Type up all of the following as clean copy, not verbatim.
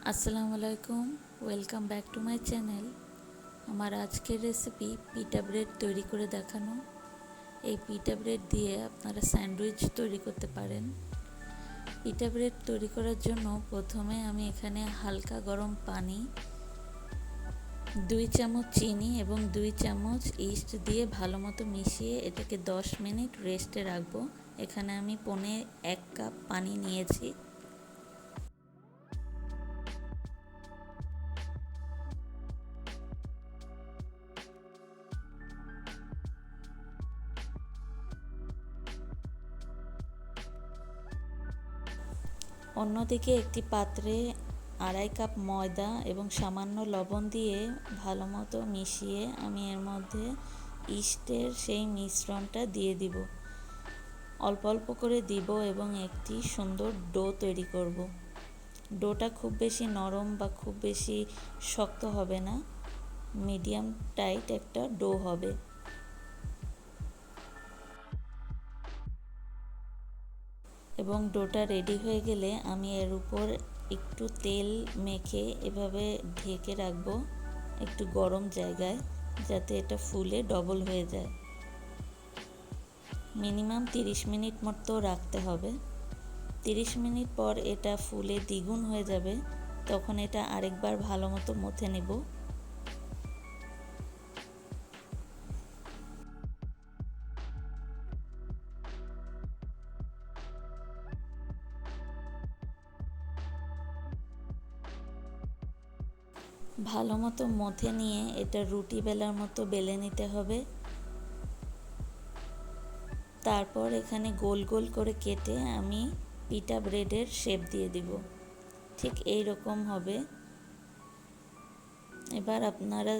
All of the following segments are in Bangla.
আসসালামু আলাইকুম, welcome back to my channel. আমার আজকের রেসিপি পিটা ব্রেড তৈরি করে দেখানো। এই পিটা ব্রেড দিয়ে আপনারা স্যান্ডউইচ তৈরি করতে পারেন। পিটা ব্রেড তৈরি করার জন্য প্রথমে আমি এখানে হালকা গরম পানি, 2 চামচ চিনি এবং 2 চামচ ইস্ট দিয়ে ভালো মতো মিশিয়ে এটাকে 10 মিনিট রেস্টে রাখবো। এখানে আমি 1 কাপ পানি নিয়েছি। অন্যদিকে একটি পাত্রে 2.5 কাপ ময়দা এবং সামান্য লবণ দিয়ে ভালো মতো মিশিয়ে আমি এর মধ্যে ইস্টের সেই মিশ্রণটা দিয়ে দিব। অল্প অল্প করে দিব এবং একটি সুন্দর ডো তৈরি করব। ডোটা খুব বেশি নরম বা খুব বেশি শক্ত হবে না, মিডিয়াম টাইট একটা ডো হবে। এবং ডোটা রেডি হয়ে গেলে আমি এর উপর একটু তেল মেখে এভাবে ঢেকে রাখবো একটু গরম জায়গায়, যাতে এটা ফুলে ডবল হয়ে যায়। মিনিমাম 30 মিনিট মতো রাখতে হবে। 30 মিনিট পর এটা ফুলে দ্বিগুণ হয়ে যাবে, তখন এটা আরেকবার ভালো মতো মথে নেব। ভালো মতো মথে নিয়ে এটা রুটি বেলার মতো বেলে নিতে হবে। তারপর এখানে গোল গোল করে কেটে আমি পিটা ব্রেডের শেপ দিয়ে দিব। ঠিক এই রকম হবে। এবার আপনারা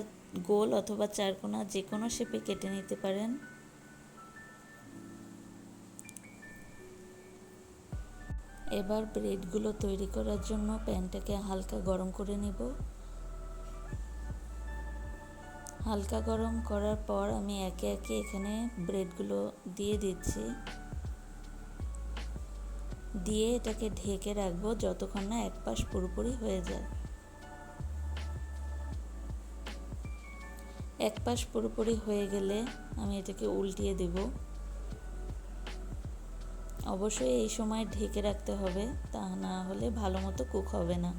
গোল অথবা চারকোনা যে কোনো শেপে কেটে নিতে পারেন। এবার ব্রেডগুলো তৈরি করার জন্য প্যানটাকে হালকা গরম করে নেব। হালকা গরম করার পর আমি একে একে এখানে ব্রেডগুলো দিয়ে দিচ্ছি, দিয়ে এটাকে ঢেকে রাখবো যতক্ষণ না এক পাশ পুরোপুরি হয়ে যায়। এক পাশ পুরোপুরি হয়ে গেলে আমি এটাকে উল্টিয়ে দেব। অবশ্যই এই সময় ঢেকে রাখতে হবে, তা না হলে ভালো মতো কুক হবে না।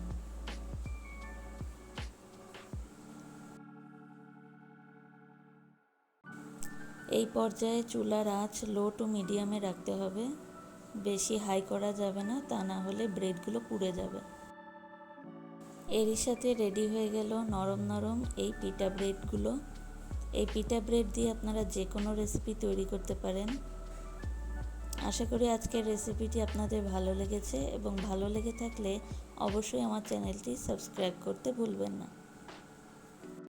এই পর্যায়ে চুলার আঁচ লো টু মিডিয়ামে রাখতে হবে, বেশি হাই করা যাবে না, তা না হলে ব্রেডগুলো পুড়ে যাবে। এরই সাথে রেডি হয়ে গেল নরম নরম এই পিটা ব্রেডগুলো। এই পিটা ব্রেড দিয়ে আপনারা যে কোনো রেসিপি তৈরি করতে পারেন। আশা করি আজকের রেসিপিটি আপনাদের ভালো লেগেছে, এবং ভালো লেগে থাকলে অবশ্যই আমার চ্যানেলটি সাবস্ক্রাইব করতে ভুলবেন না।